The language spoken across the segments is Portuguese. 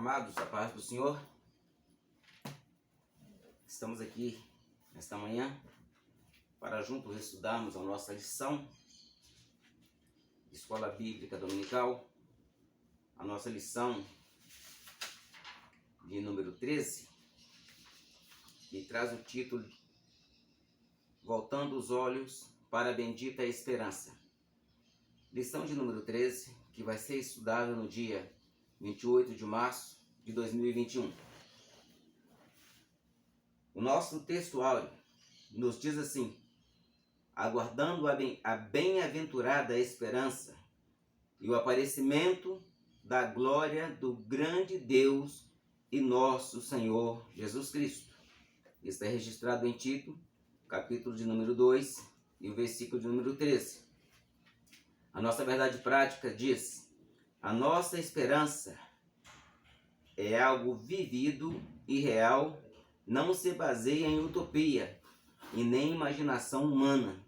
Amados, a paz do Senhor, estamos aqui nesta manhã para juntos estudarmos a nossa lição Escola Bíblica Dominical, a nossa lição de número 13, que traz o título Voltando os Olhos para a Bendita Esperança. Lição de número 13, que vai ser estudada no dia 28 de março de 2021. O nosso texto áureo nos diz assim: aguardando a bem-aventurada esperança e o aparecimento da glória do grande Deus e nosso Senhor Jesus Cristo. Está registrado em Tito, capítulo de número 2 e o versículo de número 13. A nossa verdade prática diz: a nossa esperança é algo vivido e real, não se baseia em utopia e nem imaginação humana,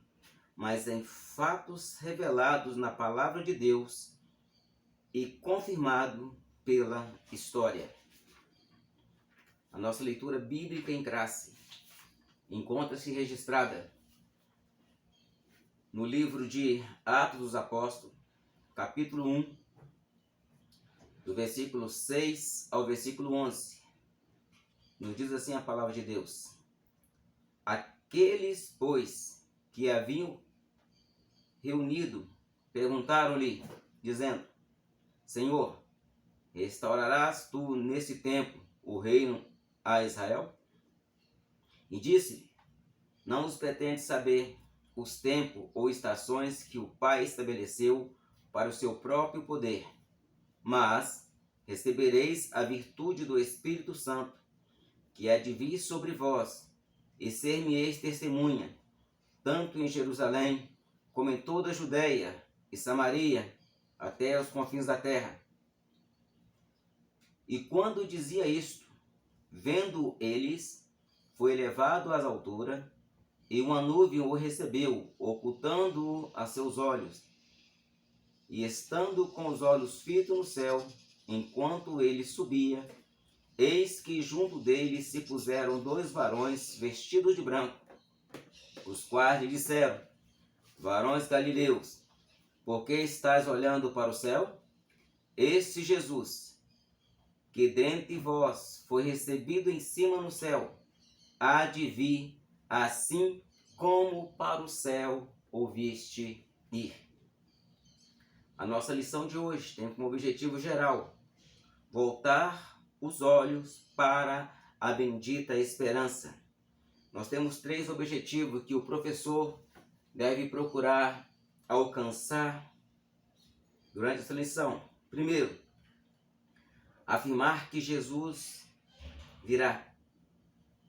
mas em fatos revelados na palavra de Deus e confirmado pela história. A nossa leitura bíblica em classe encontra-se registrada no livro de Atos dos Apóstolos, capítulo 1, do versículo 6 ao versículo 11. Nos diz assim a palavra de Deus: aqueles, pois, que haviam reunido, perguntaram-lhe, dizendo: Senhor, restaurarás tu nesse tempo o reino a Israel? E disse-lhe: não nos pretende saber os tempos ou estações que o Pai estabeleceu para o seu próprio poder, mas recebereis a virtude do Espírito Santo, que há de vir sobre vós, e ser-me-eis testemunha, tanto em Jerusalém, como em toda a Judeia e Samaria, até os confins da terra. E quando dizia isto, vendo eles, foi levado às alturas, e uma nuvem o recebeu, ocultando-o a seus olhos. E estando com os olhos fitos no céu, enquanto ele subia, eis que junto dele se puseram dois varões vestidos de branco, os quais lhe disseram: varões galileus, por que estáis olhando para o céu? Este Jesus, que dentre vós foi recebido em cima no céu, há de vir assim como para o céu ouviste ir. A nossa lição de hoje tem como objetivo geral voltar os olhos para a bendita esperança. Nós temos 3 objetivos que o professor deve procurar alcançar durante essa lição. Primeiro, afirmar que Jesus virá.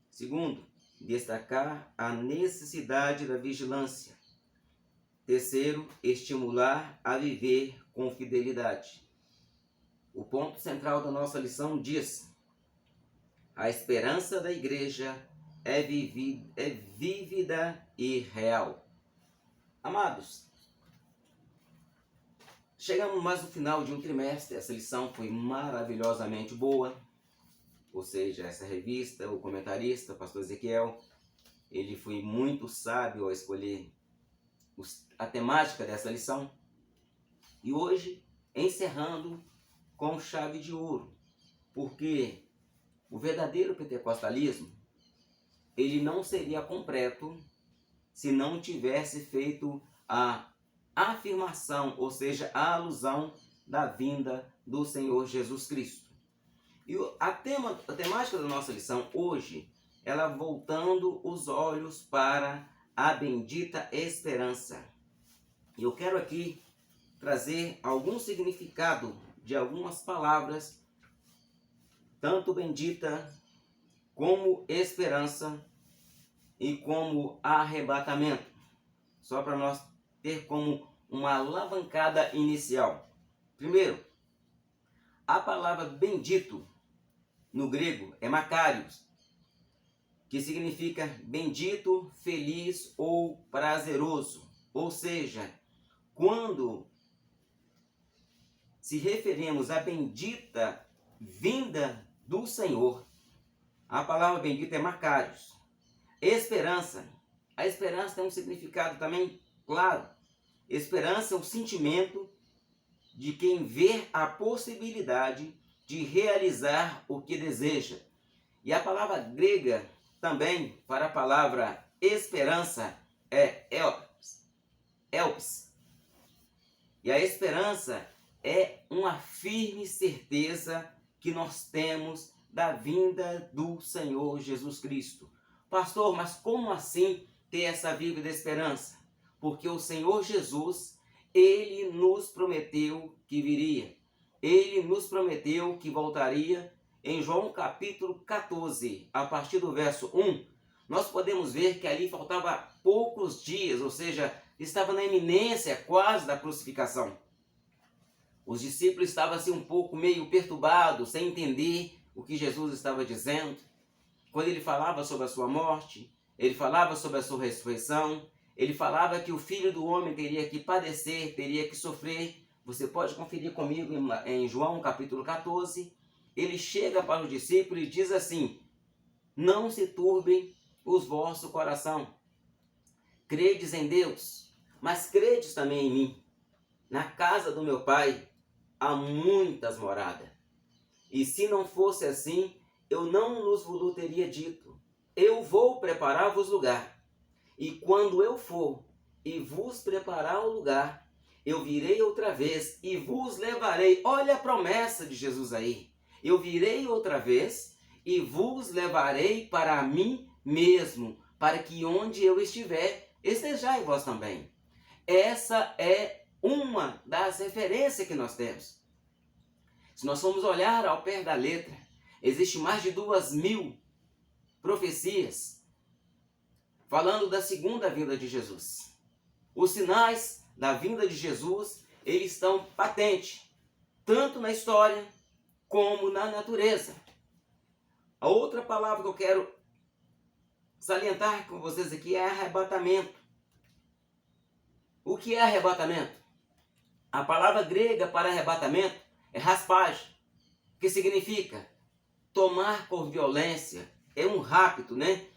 Segundo, destacar a necessidade da vigilância. Terceiro, estimular a viver com fidelidade. O ponto central da nossa lição diz: a esperança da igreja é vívida e real. Amados, chegamos mais no final de um trimestre. Essa lição foi maravilhosamente boa. Ou seja, essa revista, o comentarista, o pastor Ezequiel, ele foi muito sábio ao escolher a temática dessa lição. E hoje, encerrando com chave de ouro, porque o verdadeiro pentecostalismo, ele não seria completo se não tivesse feito a afirmação, ou seja, a alusão da vinda do Senhor Jesus Cristo. E a temática da nossa lição hoje, ela voltando os olhos para a bendita esperança. E eu quero aqui trazer algum significado de algumas palavras, tanto bendita como esperança e como arrebatamento, só para nós ter como uma alavancada inicial. Primeiro, a palavra bendito no grego é makarios, que significa bendito, feliz ou prazeroso. Ou seja, quando se referimos à bendita vinda do Senhor. A palavra bendita é Macários. Esperança. A esperança tem um significado também claro. Esperança é o sentimento de quem vê a possibilidade de realizar o que deseja. E a palavra grega também para a palavra esperança é elpis. E a esperança é uma firme certeza que nós temos da vinda do Senhor Jesus Cristo. Pastor, mas como assim ter essa vívida esperança? Porque o Senhor Jesus, Ele nos prometeu que viria. Ele nos prometeu que voltaria. Em João capítulo 14, a partir do verso 1, nós podemos ver que ali faltava poucos dias, ou seja, estava na iminência quase da crucificação. Os discípulos estavam assim um pouco meio perturbados, sem entender o que Jesus estava dizendo. Quando ele falava sobre a sua morte, ele falava sobre a sua ressurreição, ele falava que o Filho do Homem teria que padecer, teria que sofrer. Você pode conferir comigo em João capítulo 14. Ele chega para os discípulos e diz assim: não se turbem os vossos coração. Credes em Deus, mas credes também em mim. Na casa do meu Pai há muitas moradas. E se não fosse assim, eu não vos teria dito. Eu vou preparar-vos lugar. E quando eu for e vos preparar o lugar, eu virei outra vez e vos levarei. Olha a promessa de Jesus aí. Eu virei outra vez e vos levarei para mim mesmo, para que onde eu estiver, estejais vós também. Essa é uma das referências que nós temos. Se nós formos olhar ao pé da letra, existe mais de 2.000 profecias falando da segunda vinda de Jesus. Os sinais da vinda de Jesus, eles estão patentes, tanto na história como na natureza. A outra palavra que eu quero salientar com vocês aqui é arrebatamento. O que é arrebatamento? A palavra grega para arrebatamento é raspagem, que significa tomar por violência. É um rapto, né?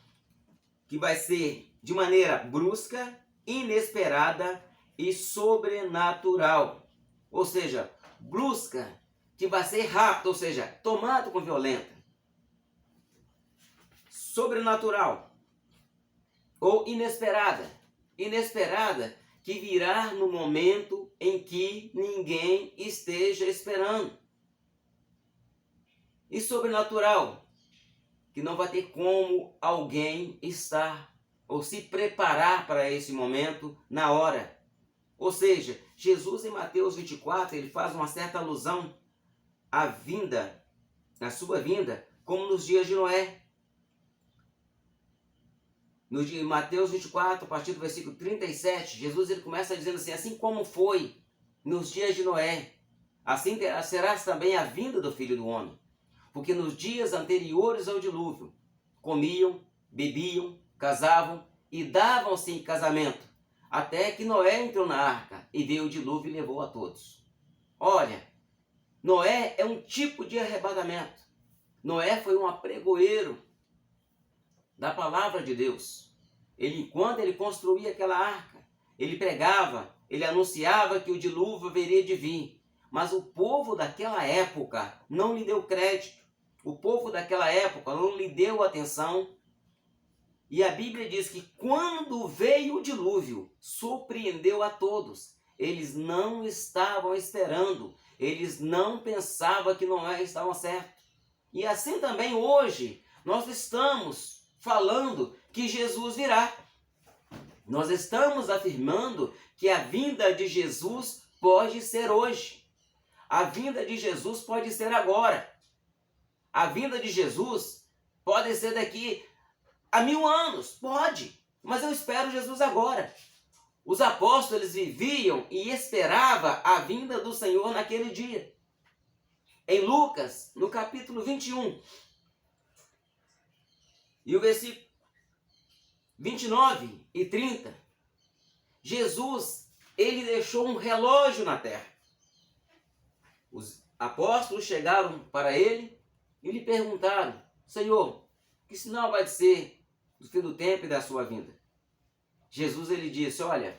Que vai ser de maneira brusca, inesperada e sobrenatural. Ou seja, brusca, que vai ser rápido, ou seja, tomado com violência. Sobrenatural ou inesperada. Inesperada, que virá no momento em que ninguém esteja esperando. E sobrenatural, que não vai ter como alguém estar ou se preparar para esse momento na hora. Ou seja, Jesus em Mateus 24, ele faz uma certa alusão à vinda, à sua vinda, como nos dias de Noé. No dia, Mateus 24, a partir do versículo 37, Jesus ele começa dizendo assim como foi nos dias de Noé, assim será também a vinda do Filho do Homem. Porque nos dias anteriores ao dilúvio, comiam, bebiam, casavam e davam-se em casamento, até que Noé entrou na arca e veio o dilúvio e levou a todos. Olha, Noé é um tipo de arrebatamento. Noé foi um apregoeiro da palavra de Deus. Quando ele construía aquela arca, ele pregava, ele anunciava que o dilúvio haveria de vir. Mas o povo daquela época não lhe deu crédito. O povo daquela época não lhe deu atenção. E a Bíblia diz que quando veio o dilúvio, surpreendeu a todos. Eles não estavam esperando. Eles não pensavam que Noé estava certo. E assim também hoje, nós estamos falando que Jesus virá. Nós estamos afirmando que a vinda de Jesus pode ser hoje. A vinda de Jesus pode ser agora. A vinda de Jesus pode ser daqui a 1000 anos. Pode. Mas eu espero Jesus agora. Os apóstolos viviam e esperavam a vinda do Senhor naquele dia. Em Lucas, no capítulo 21, e o versículo 29 e 30, Jesus, ele deixou um relógio na terra. apóstolos chegaram para ele e lhe perguntaram: Senhor, que sinal vai ser do fim do tempo e da sua vinda? Jesus ele disse: olha,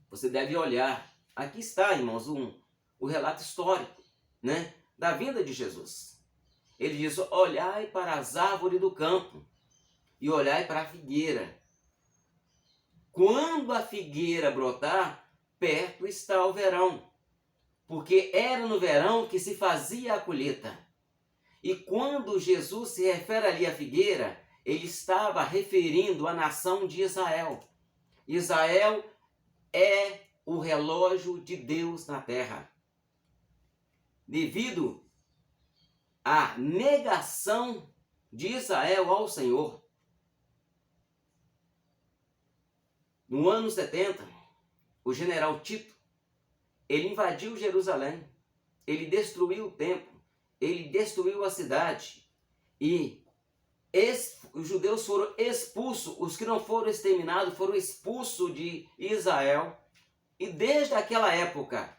você deve olhar. Aqui está, irmãos, o relato histórico, né, da vinda de Jesus. Ele diz: olhai para as árvores do campo e olhai para a figueira. Quando a figueira brotar, perto está o verão, porque era no verão que se fazia a colheita. E quando Jesus se refere ali à figueira, ele estava referindo à nação de Israel. Israel é o relógio de Deus na terra. Devido à negação de Israel ao Senhor, no ano 70, o general Tito, ele invadiu Jerusalém, ele destruiu o templo, ele destruiu a cidade e os judeus foram expulsos, os que não foram exterminados foram expulsos de Israel. E desde aquela época,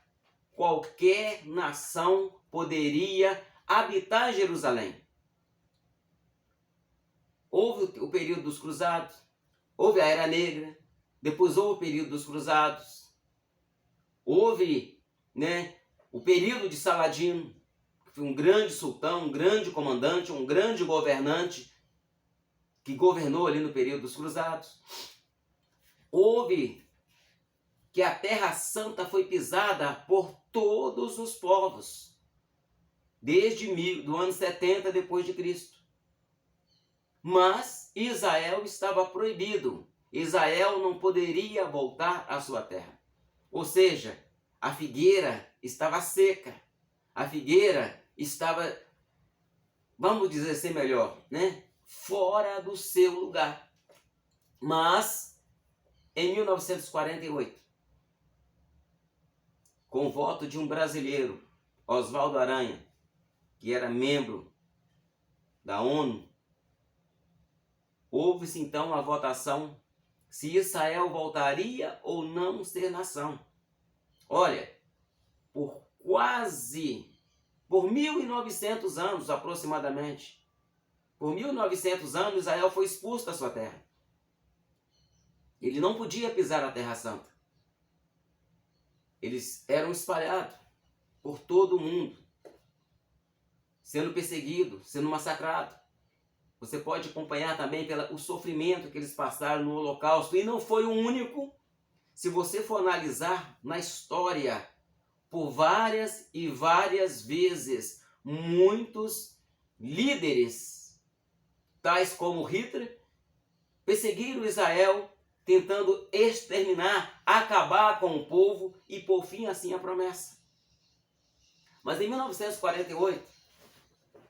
qualquer nação poderia habitar Jerusalém. Houve o período dos cruzados, houve a Era Negra, depois houve o período dos cruzados, houve, né, o período de Saladino, que foi um grande sultão, um grande comandante, um grande governante, que governou ali no período dos cruzados. Houve que a Terra Santa foi pisada por todos os povos, desde do ano 70 depois de Cristo. Mas Israel estava proibido. Israel não poderia voltar à sua terra. Ou seja, a figueira estava seca. A figueira estava, vamos dizer assim melhor, né, fora do seu lugar. Mas, em 1948, com o voto de um brasileiro, Oswaldo Aranha, que era membro da ONU, houve-se então a votação se Israel voltaria ou não ser nação. Olha, por 1.900 anos aproximadamente, por 1.900 anos Israel foi expulso da sua terra. Ele não podia pisar a Terra Santa. Eles eram espalhados por todo o mundo, sendo perseguidos, sendo massacrados. Você pode acompanhar também o sofrimento que eles passaram no Holocausto. E não foi o único. Se você for analisar na história, por várias e várias vezes, muitos líderes, tais como Hitler, perseguiram Israel, tentando exterminar, acabar com o povo e por fim assim a promessa. Mas em 1948,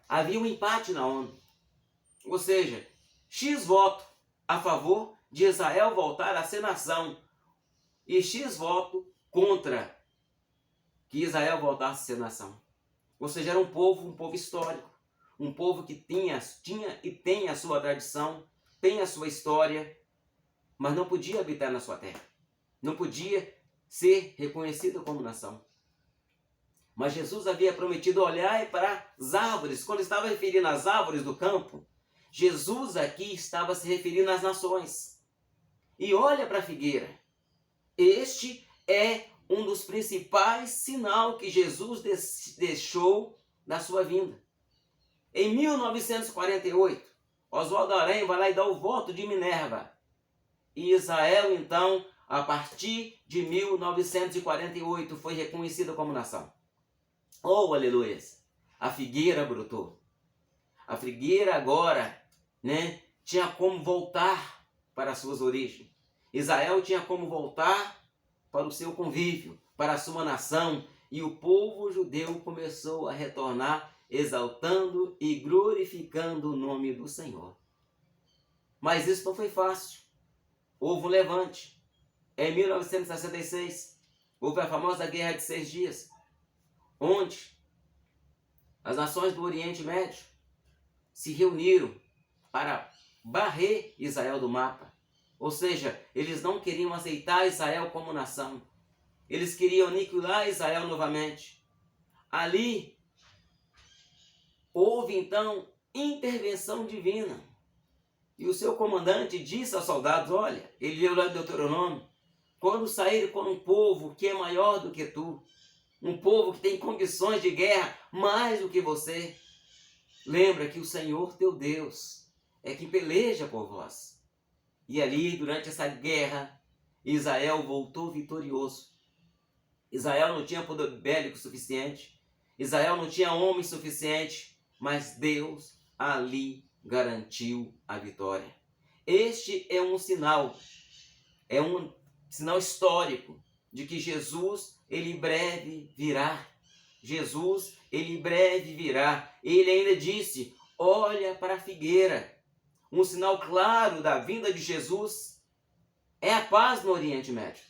havia um empate na ONU. Ou seja, X voto a favor de Israel voltar a ser nação e X voto contra que Israel voltasse a ser nação. Ou seja, era um povo histórico, um povo que tinha e tem a sua tradição, tem a sua história, mas não podia habitar na sua terra, não podia ser reconhecido como nação. Mas Jesus havia prometido olhar para as árvores. Quando estava referindo às árvores do campo, Jesus aqui estava se referindo às nações. E olha para a figueira. Este é um dos principais sinais que Jesus deixou da sua vinda. Em 1948, Oswaldo Aranha vai lá e dá o voto de Minerva. E Israel, então, a partir de 1948, foi reconhecida como nação. Oh, aleluia! A figueira brotou. A figueira agora, né, tinha como voltar para as suas origens. Israel tinha como voltar para o seu convívio, para a sua nação. E o povo judeu começou a retornar, exaltando e glorificando o nome do Senhor. Mas isso não foi fácil. Houve um levante. Em 1966, houve a famosa Guerra de 6 Dias, onde as nações do Oriente Médio se reuniram para barrer Israel do mapa. Ou seja, eles não queriam aceitar Israel como nação. Eles queriam aniquilar Israel novamente. ali houve então intervenção divina. E o seu comandante disse aos soldados, olha, ele leu lá em Deuteronômio, quando sair com um povo que é maior do que tu, um povo que tem condições de guerra mais do que você, lembra que o Senhor teu Deus é que peleja por vós. E ali, durante essa guerra, Israel voltou vitorioso. Israel não tinha poder bélico suficiente, Israel não tinha homem suficiente, mas Deus ali garantiu a vitória. Este é um sinal histórico de que Jesus, ele breve virá. Jesus, ele breve virá. Ele ainda disse, olha para a figueira. Um sinal claro da vinda de Jesus é a paz no Oriente Médio.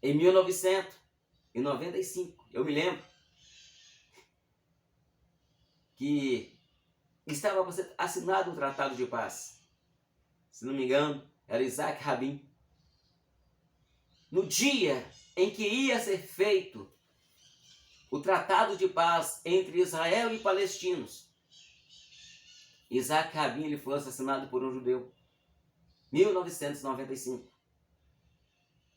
Em 1995, eu me lembro que estava para ser assinado um tratado de paz. Se não me engano, era Isaac Rabin. No dia em que ia ser feito o tratado de paz entre Israel e palestinos, Isaac Rabin ele foi assassinado por um judeu. 1995.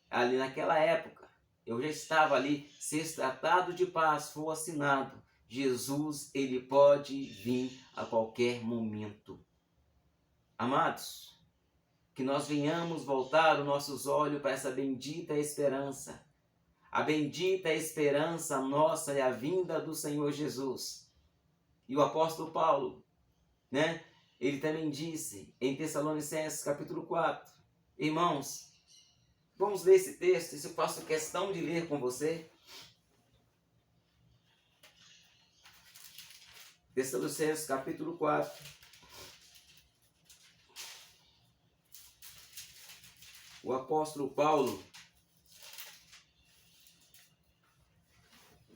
Ali naquela época, eu já estava ali. Se esse tratado de paz for assinado, Jesus ele pode vir a qualquer momento. Amados, que nós venhamos voltar os nossos olhos para essa bendita esperança. A bendita esperança nossa é a vinda do Senhor Jesus. E o apóstolo Paulo, ele também disse em Tessalonicenses capítulo 4, irmãos, vamos ler esse texto, isso eu faço questão de ler com você. Tessalonicenses capítulo 4. O apóstolo Paulo,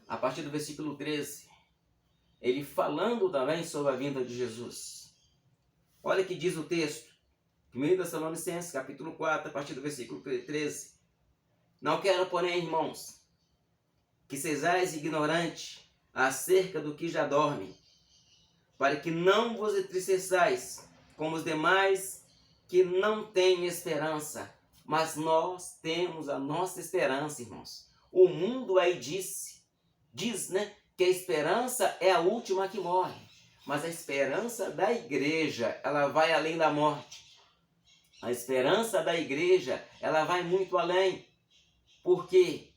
a partir do versículo 13, ele falando também sobre a vinda de Jesus. Olha o que diz o texto. 1 Tessalonicenses, capítulo 4, a partir do versículo 13. Não quero, porém, irmãos, que sejais ignorantes acerca do que já dorme, para que não vos entristeçais como os demais que não têm esperança. Mas nós temos a nossa esperança, irmãos. O mundo aí diz, que a esperança é a última que morre. Mas a esperança da igreja, ela vai além da morte. A esperança da igreja, ela vai muito além. Porque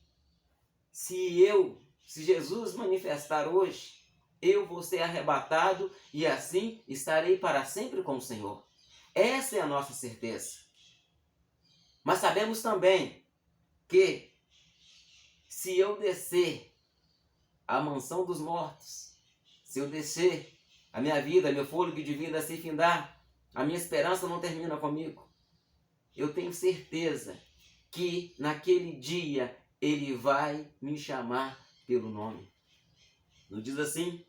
se Jesus manifestar hoje, eu vou ser arrebatado e assim estarei para sempre com o Senhor. Essa é a nossa certeza. Mas sabemos também que se eu descer à mansão dos mortos, se eu descer a minha vida, meu fôlego de vida se findar, a minha esperança não termina comigo. Eu tenho certeza que naquele dia ele vai me chamar pelo nome. Não diz assim?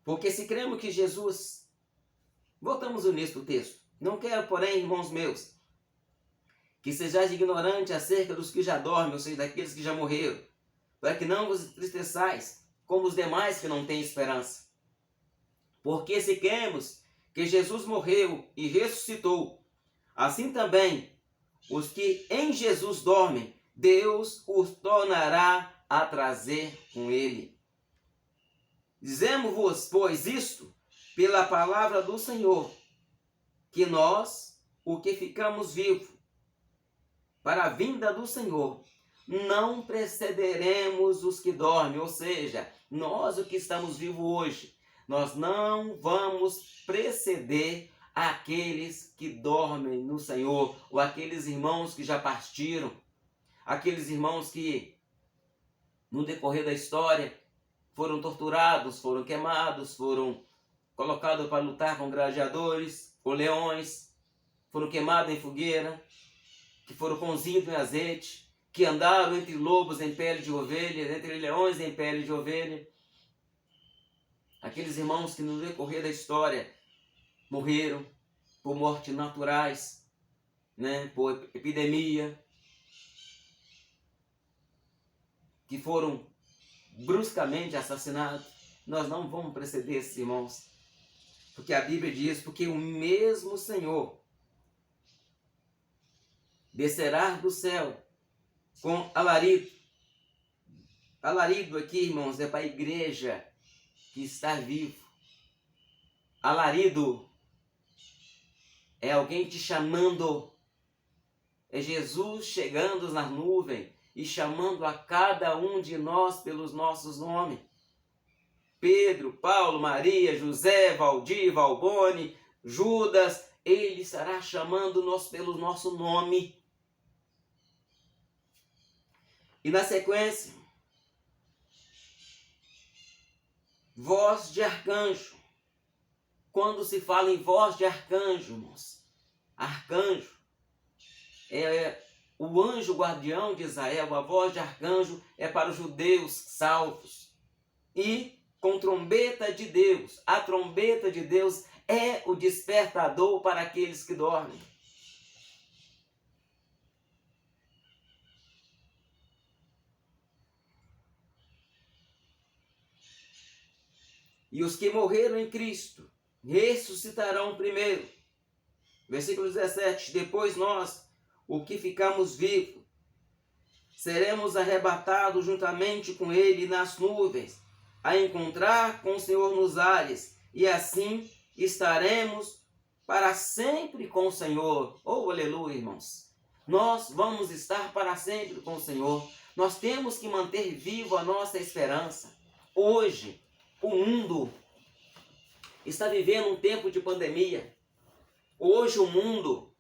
Porque se cremos que Jesus... Voltamos no início do texto. Não quero, porém, irmãos meus, que sejais ignorantes acerca dos que já dormem, ou seja, daqueles que já morreram, para que não vos entristeçais, como os demais que não têm esperança. Porque se cremos que Jesus morreu e ressuscitou, assim também os que em Jesus dormem, Deus os tornará a trazer com ele. Dizemos-vos, pois, isto, pela palavra do Senhor, que nós, o que ficamos vivos, para a vinda do Senhor, não precederemos os que dormem, ou seja, nós o que estamos vivos hoje, nós não vamos preceder aqueles que dormem no Senhor, ou aqueles irmãos que já partiram, aqueles irmãos que no decorrer da história foram torturados, foram queimados, foram colocados para lutar com gladiadores, com leões, foram queimados em fogueira, que foram cozidos em azeite, que andaram entre lobos em pele de ovelha, entre leões em pele de ovelha. Aqueles irmãos que no decorrer da história morreram por mortes naturais, por epidemia, que foram bruscamente assassinado, nós não vamos preceder esses irmãos. Porque a Bíblia diz, porque o mesmo Senhor descerá do céu com alarido. Alarido aqui, irmãos, é para a igreja que está vivo. Alarido é alguém te chamando. É Jesus chegando nas nuvens e chamando a cada um de nós pelos nossos nomes. Pedro, Paulo, Maria, José, Valdir, Valbone, Judas, ele estará chamando-nos pelo nosso nome. E na sequência, voz de arcanjo. Quando se fala em voz de arcanjo, irmãos, arcanjo é o anjo guardião de Israel. A voz de arcanjo é para os judeus salvos. E com trombeta de Deus, a trombeta de Deus é o despertador para aqueles que dormem. E os que morreram em Cristo ressuscitarão primeiro. Versículo 17. Depois nós, o que ficamos vivos, seremos arrebatados juntamente com ele nas nuvens, a encontrar com o Senhor nos ares, e assim estaremos para sempre com o Senhor. Oh, aleluia, irmãos. Nós vamos estar para sempre com o Senhor. Nós temos que manter viva a nossa esperança. Hoje, o mundo está vivendo um tempo de pandemia. Hoje o mundo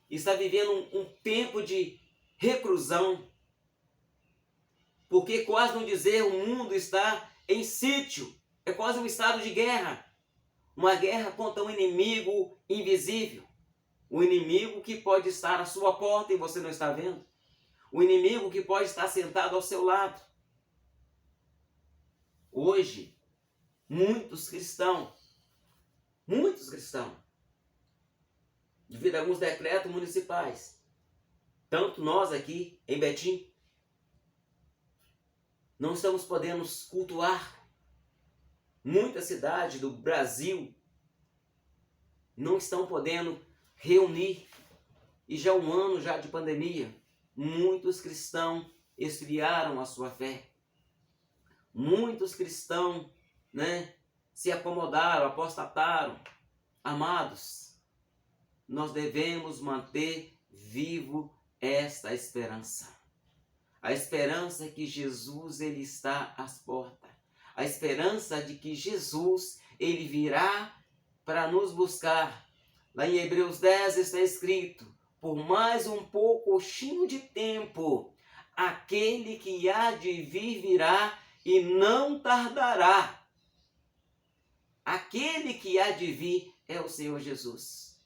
está vivendo um tempo de reclusão. Porque quase não dizer o mundo está em sítio. É quase um estado de guerra. Uma guerra contra um inimigo invisível. Um inimigo que pode estar à sua porta e você não está vendo. Um inimigo que pode estar sentado ao seu lado. Hoje, muitos cristãos, devido a alguns decretos municipais, tanto nós aqui em Betim, não estamos podendo cultuar. Muitas cidades do Brasil não estão podendo reunir. E já um ano já de pandemia, muitos cristãos esfriaram a sua fé. Muitos cristãos, se acomodaram, apostataram. Amados, nós devemos manter vivo esta esperança. A esperança que Jesus ele está às portas. A esperança de que Jesus ele virá para nos buscar. Lá em Hebreus 10 está escrito: por mais um pouquinho de tempo, aquele que há de vir virá e não tardará. Aquele que há de vir é o Senhor Jesus.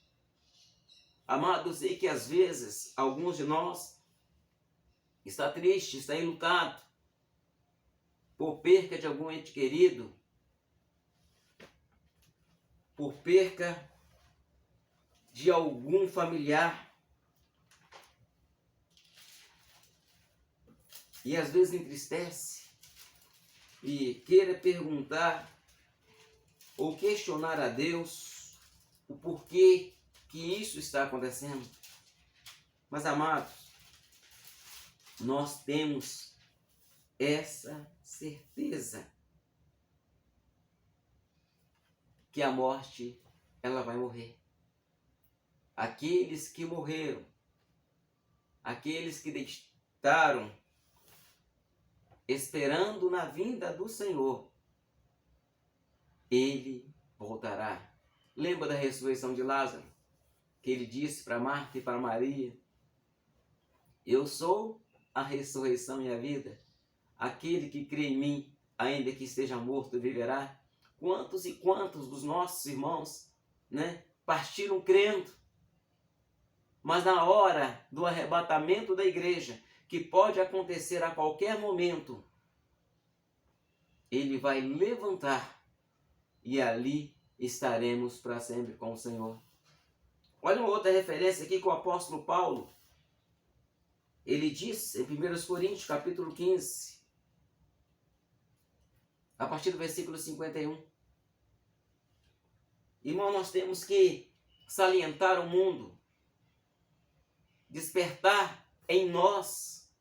Amado, eu sei que às vezes alguns de nós está triste, está enlutado por perca de algum ente querido, por perca de algum familiar. E às vezes entristece e queira perguntar ou questionar a Deus o porquê que isso está acontecendo. Mas, amados, nós temos essa certeza que a morte, ela vai morrer. Aqueles que morreram, aqueles que deitaram esperando na vinda do Senhor, ele voltará. Lembra da ressurreição de Lázaro? Que ele disse para Marta e para Maria: eu sou a ressurreição e a vida. Aquele que crê em mim, ainda que esteja morto, viverá. Quantos e quantos dos nossos irmãos, partiram crendo. Mas na hora do arrebatamento da igreja, que pode acontecer a qualquer momento, ele vai levantar e ali estaremos para sempre com o Senhor. Olha uma outra referência aqui que o apóstolo Paulo, ele diz em 1 Coríntios capítulo 15, a partir do versículo 51. Irmão, nós temos que salientar o mundo, despertar em nós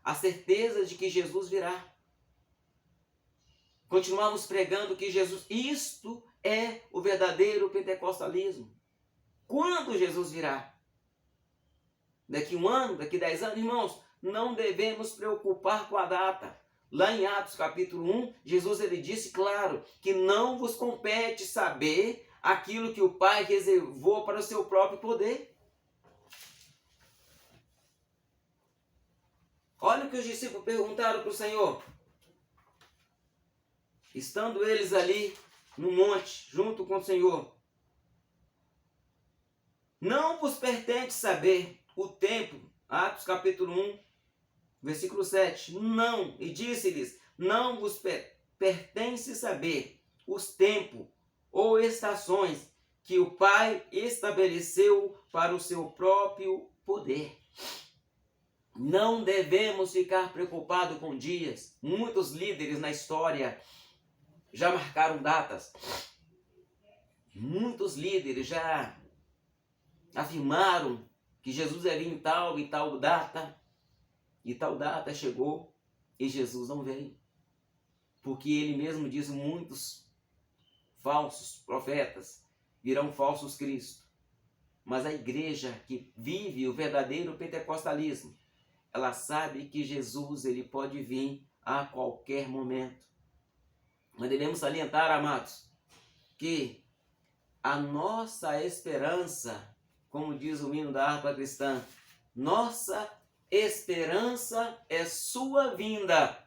a certeza de que Jesus virá. Continuamos pregando que Jesus, isto é o verdadeiro pentecostalismo. Quando Jesus virá? Daqui 1 ano, daqui 10 anos? Irmãos, não devemos preocupar com a data. Lá em Atos capítulo 1, Jesus ele disse claro que não vos compete saber aquilo que o Pai reservou para o seu próprio poder. Olha o que os discípulos perguntaram para o Senhor. Estando eles ali no monte, junto com o Senhor. Não vos pertence saber o tempo. Atos capítulo 1, versículo 7. Não. E disse-lhes, não vos pertence saber os tempos ou estações que o Pai estabeleceu para o seu próprio poder. Não devemos ficar preocupados com dias. Muitos líderes na história já marcaram datas. Muitos líderes já afirmaram que Jesus ia vir em tal e tal data. E tal data chegou e Jesus não veio. Porque ele mesmo diz, muitos falsos profetas virão falsos cristos. Mas a igreja que vive o verdadeiro pentecostalismo, ela sabe que Jesus ele pode vir a qualquer momento. Mas devemos salientar, amados, que a nossa esperança, como diz o hino da harpa cristã, nossa esperança é sua vinda.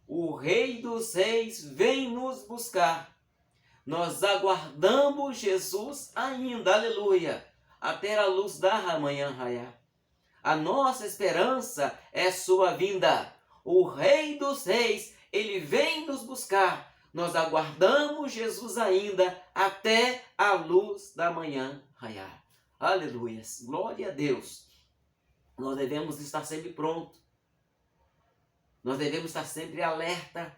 O Rei dos Reis vem nos buscar. Nós aguardamos Jesus ainda, aleluia, até a luz da manhã raiar. A nossa esperança é sua vinda. O Rei dos Reis, ele vem nos buscar. Nós aguardamos Jesus ainda até a luz da manhã raiar. Aleluia. Glória a Deus. Nós devemos estar sempre prontos. Nós devemos estar sempre alerta.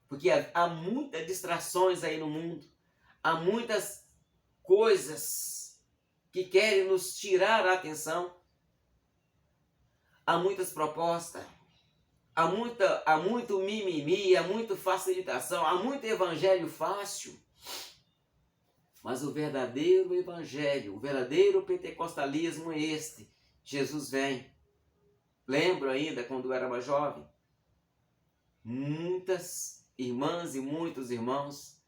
Porque há muitas distrações aí no mundo. Há muitas coisas que querem nos tirar a atenção. Há muitas propostas. Há muito mimimi, há muita facilitação, há muito evangelho fácil. Mas o verdadeiro evangelho, o verdadeiro pentecostalismo é este. Jesus vem. Lembro ainda quando eu era mais jovem. Muitas irmãs e muitos irmãos,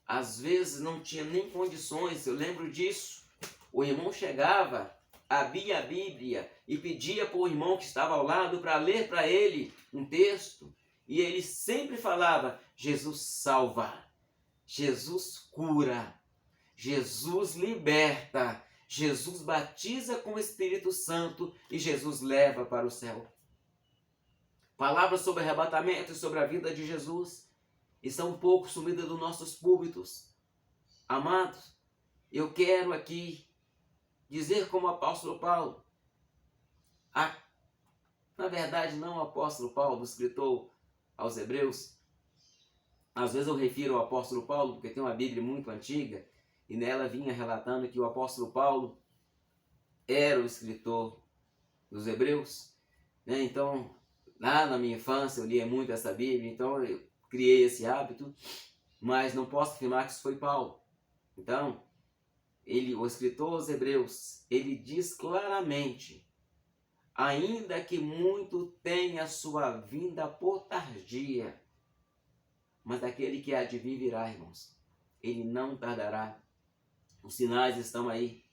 às vezes não tinha nem condições, eu lembro disso. O irmão chegava, abria a Bíblia e pedia para o irmão que estava ao lado para ler para ele um texto. E ele sempre falava, Jesus salva, Jesus cura, Jesus liberta, Jesus batiza com o Espírito Santo e Jesus leva para o céu. Palavras sobre arrebatamento e sobre a vida de Jesus estão um pouco sumidas dos nossos púlpitos. Amados, eu quero aqui dizer como o apóstolo Paulo, na verdade não o apóstolo Paulo, o escritor aos Hebreus, às vezes eu refiro ao apóstolo Paulo, porque tem uma Bíblia muito antiga, e nela vinha relatando que o apóstolo Paulo era o escritor dos Hebreus, né? Então, lá na minha infância eu lia muito essa Bíblia, então eu criei esse hábito, mas não posso afirmar que isso foi Paulo. Então, o escritor aos Hebreus, ele diz claramente, ainda que muito tenha sua vinda por tardia, mas aquele que há de vir virá, irmãos, ele não tardará. Os sinais estão aí.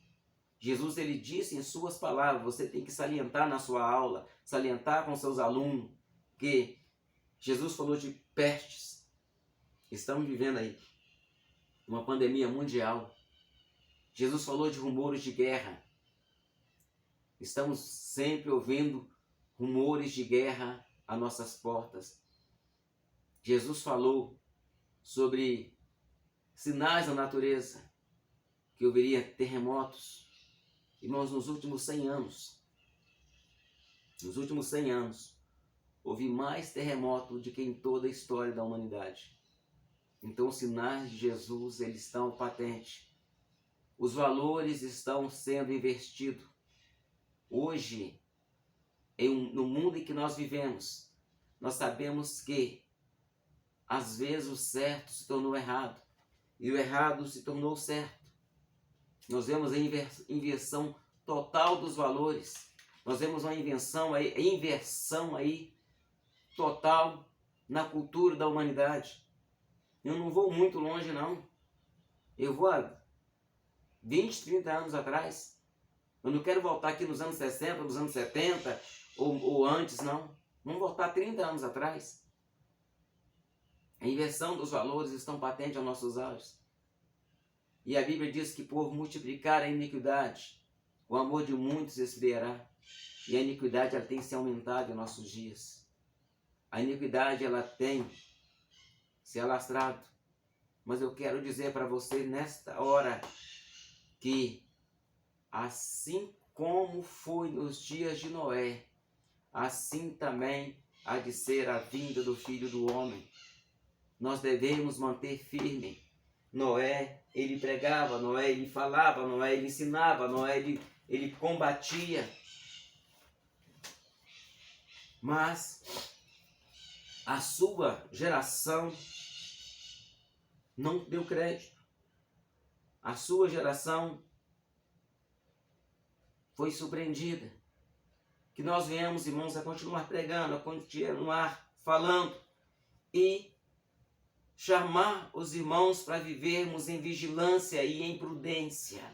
Jesus ele disse em suas palavras, você tem que salientar na sua aula, salientar com seus alunos, que Jesus falou de pestes. Estamos vivendo aí uma pandemia mundial. Jesus falou de rumores de guerra. Estamos sempre ouvindo rumores de guerra a nossas portas. Jesus falou sobre sinais da natureza, que haveria terremotos. Irmãos, nos últimos 100 anos, houve mais terremoto do que em toda a história da humanidade. Então os sinais de Jesus, eles estão patentes. Os valores estão sendo investidos. Hoje, no mundo em que nós vivemos, nós sabemos que às vezes o certo se tornou errado e o errado se tornou certo. Nós vemos a inversão total dos valores. Nós vemos uma inversão aí total na cultura da humanidade. Eu não vou muito longe, não. Eu vou a 20, 30 anos atrás. Eu não quero voltar aqui nos anos 60, nos anos 70 ou antes, não. Vamos voltar 30 anos atrás. A inversão dos valores estão patentes aos nossos olhos. E a Bíblia diz que por multiplicar a iniquidade, o amor de muitos esfriará. E a iniquidade ela tem se aumentado em nossos dias. A iniquidade ela tem se alastrado. Mas eu quero dizer para você nesta hora que assim como foi nos dias de Noé, assim também há de ser a vinda do Filho do Homem. Nós devemos manter firme. Noé, ele pregava, Noé, ele falava, Noé, ele ensinava, Noé, ele combatia. Mas a sua geração não deu crédito. A sua geração foi surpreendida. Que nós venhamos, irmãos, a continuar pregando, a continuar falando e chamar os irmãos para vivermos em vigilância e em prudência,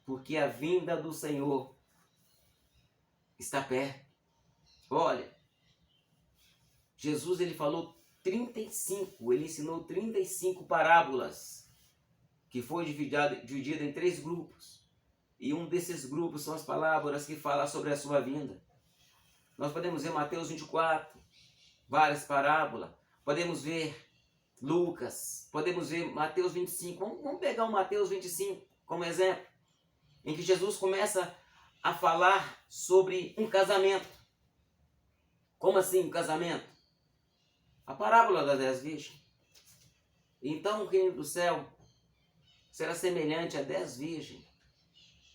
porque a vinda do Senhor está perto. Olha, Jesus ele falou 35, ele ensinou 35 parábolas, que foi dividida em 3 grupos. E um desses grupos são as parábolas que falam sobre a sua vinda. Nós podemos ver Mateus 24, várias parábolas. Podemos ver Lucas, podemos ver Mateus 25. Vamos pegar o Mateus 25 como exemplo, em que Jesus começa a falar sobre um casamento. Como assim um casamento? A parábola das 10 virgens. Então o reino do céu será semelhante a 10 virgens.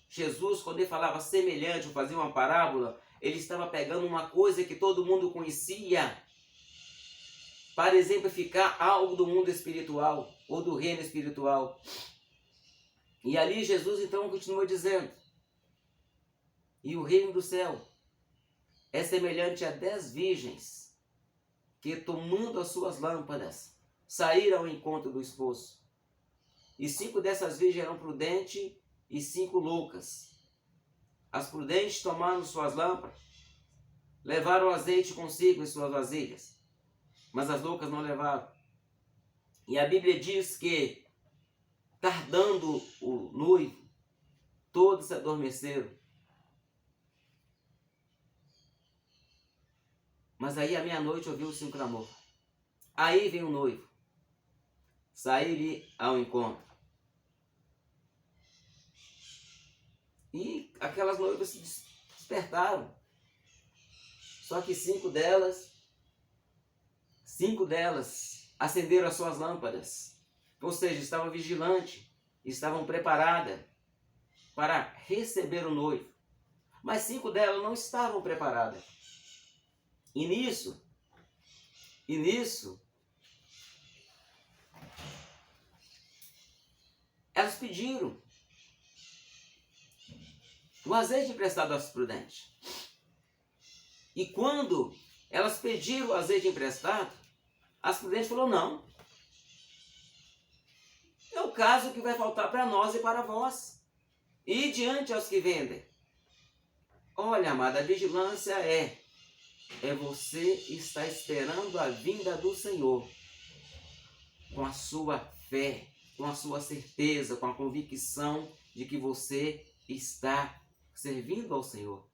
Jesus, quando ele falava semelhante ou fazia uma parábola, ele estava pegando uma coisa que todo mundo conhecia para exemplificar algo do mundo espiritual ou do reino espiritual. E ali Jesus então continua dizendo: e o reino do céu é semelhante a 10 virgens que, tomando as suas lâmpadas, saíram ao encontro do esposo. E 5 dessas virgens eram prudentes e 5 loucas. As prudentes tomaram suas lâmpadas, levaram azeite consigo em suas vasilhas, mas as loucas não levaram. E a Bíblia diz que, tardando o noivo, todos se adormeceram. Mas aí à meia-noite ouviu-se um clamor. Aí vem o noivo, sair-lhe ao encontro. E aquelas noivas se despertaram. Só que 5 delas acenderam as suas lâmpadas. Ou seja, estavam vigilantes, estavam preparadas para receber o noivo. Mas 5 delas não estavam preparadas. E nisso, elas pediram o azeite emprestado às prudentes. E quando elas pediram o azeite emprestado, as prudentes falaram: não. É o caso que vai faltar para nós e para vós. E diante aos que vendem. Olha, amada, a vigilância é você estar esperando a vinda do Senhor com a sua fé, com a sua certeza, com a convicção de que você está servindo ao Senhor.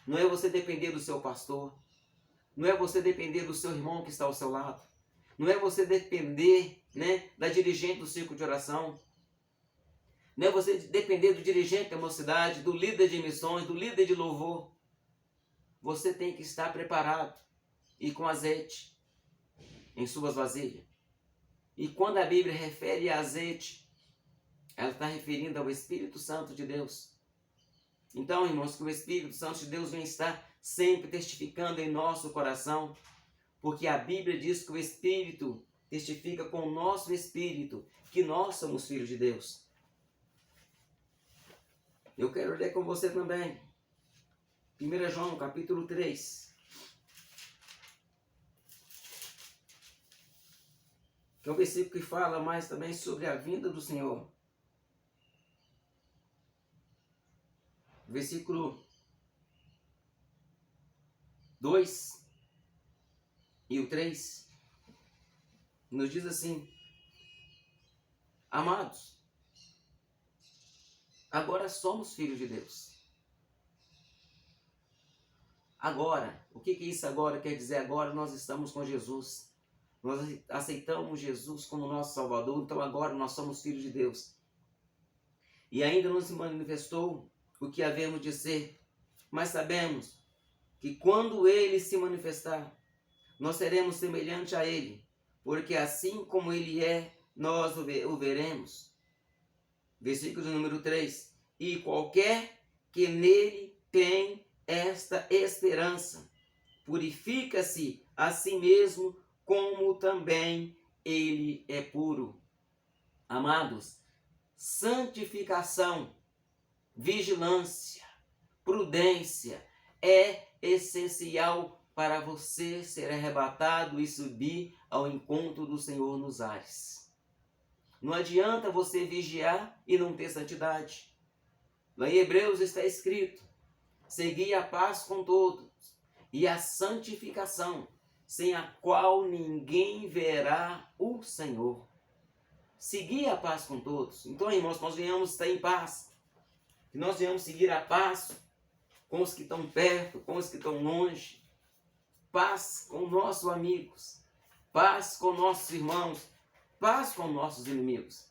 Não é você depender do seu pastor, não é você depender do seu irmão que está ao seu lado, não é você depender, da dirigente do círculo de oração, não é você depender do dirigente da mocidade, do líder de missões, do líder de louvor. Você tem que estar preparado. e com azeite em suas vasilhas. E quando a Bíblia refere a azeite, ela está referindo ao Espírito Santo de Deus. Então, irmãos, que o Espírito Santo de Deus vem estar sempre testificando em nosso coração, porque a Bíblia diz que o Espírito testifica com o nosso Espírito que nós somos filhos de Deus. Eu quero ler com você também 1 João capítulo 3. Que é um versículo que fala mais também sobre a vinda do Senhor. Versículo 2 e o 3 nos diz assim: amados, agora somos filhos de Deus. Agora, o que isso agora quer dizer? Agora nós estamos com Jesus. Nós aceitamos Jesus como nosso Salvador, então agora nós somos filhos de Deus. E ainda não se manifestou o que havemos de ser, mas sabemos que quando Ele se manifestar, nós seremos semelhantes a Ele, porque assim como Ele é, nós o veremos. Versículo número 3. E qualquer que nele tem esta esperança, purifica-se a si mesmo, como também ele é puro. Amados, santificação, vigilância, prudência é essencial para você ser arrebatado e subir ao encontro do Senhor nos ares. Não adianta você vigiar e não ter santidade. Lá em Hebreus está escrito: segui a paz com todos e a santificação, sem a qual ninguém verá o Senhor. Seguir a paz com todos. Então, irmãos, nós venhamos estar em paz. Que nós venhamos seguir a paz com os que estão perto, com os que estão longe. Paz com nossos amigos. Paz com nossos irmãos. Paz com nossos inimigos.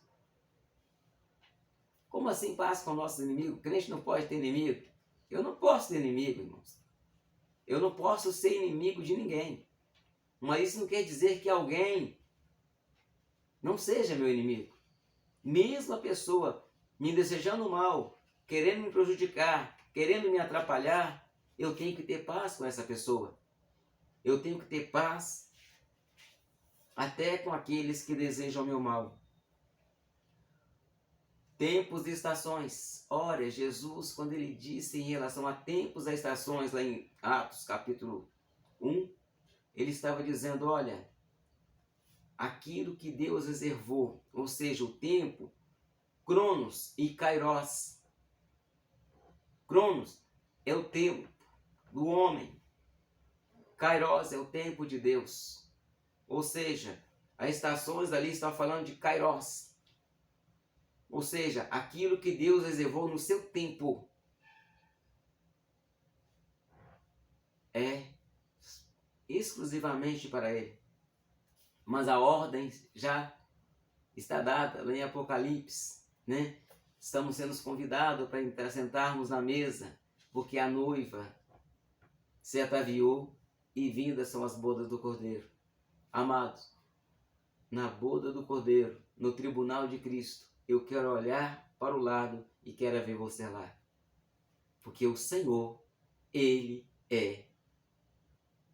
Como assim paz com nossos inimigos? O crente não pode ter inimigo. Eu não posso ter inimigo, irmãos. Eu não posso ser inimigo de ninguém. Mas isso não quer dizer que alguém não seja meu inimigo. Mesmo a pessoa me desejando mal, querendo me prejudicar, querendo me atrapalhar, eu tenho que ter paz com essa pessoa. Eu tenho que ter paz até com aqueles que desejam meu mal. Tempos e estações. Ora, Jesus, quando ele disse em relação a tempos e estações, lá em Atos capítulo 1, ele estava dizendo, olha, aquilo que Deus reservou, ou seja, o tempo, Cronos e Kairos. Cronos é o tempo do homem. Kairos é o tempo de Deus. Ou seja, as estações ali estão falando de Kairos. Ou seja, aquilo que Deus reservou no seu tempo é exclusivamente para Ele. Mas a ordem já está dada lá em Apocalipse, né? Estamos sendo convidados para sentarmos na mesa, porque a noiva se ataviou e vindas são as bodas do Cordeiro. Amados, na boda do Cordeiro, no tribunal de Cristo, eu quero olhar para o lado e quero ver você lá. Porque o Senhor, Ele é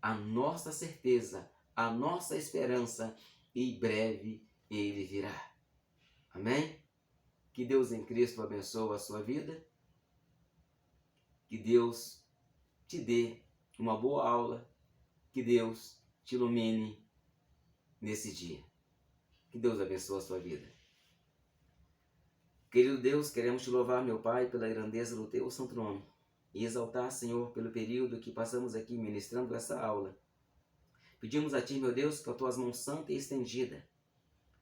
a nossa certeza, a nossa esperança, e em breve Ele virá. Amém? Que Deus em Cristo abençoe a sua vida. Que Deus te dê uma boa aula. Que Deus te ilumine nesse dia. Que Deus abençoe a sua vida. Querido Deus, queremos te louvar, meu Pai, pela grandeza do teu santo nome. E exaltar, Senhor, pelo período que passamos aqui ministrando essa aula. Pedimos a Ti, meu Deus, que a Tua mão santa e estendida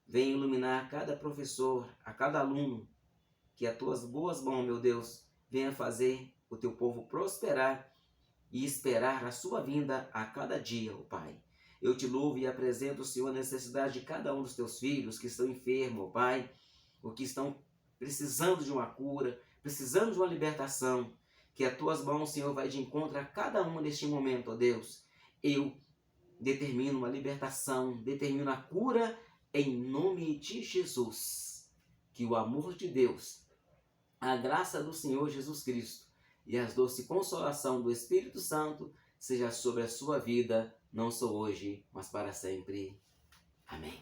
venha iluminar cada professor, a cada aluno, que as Tuas boas mãos, meu Deus, venha fazer o Teu povo prosperar e esperar a Sua vinda a cada dia, ó Pai. Eu Te louvo e apresento, Senhor, a necessidade de cada um dos Teus filhos que estão enfermos, ó Pai, ou que estão precisando de uma cura, precisando de uma libertação. Que as Tuas mãos, Senhor, vai de encontro a cada um neste momento, ó Deus. Eu determina uma libertação, determina a cura em nome de Jesus. Que o amor de Deus, a graça do Senhor Jesus Cristo e a doce consolação do Espírito Santo seja sobre a sua vida, não só hoje, mas para sempre. Amém.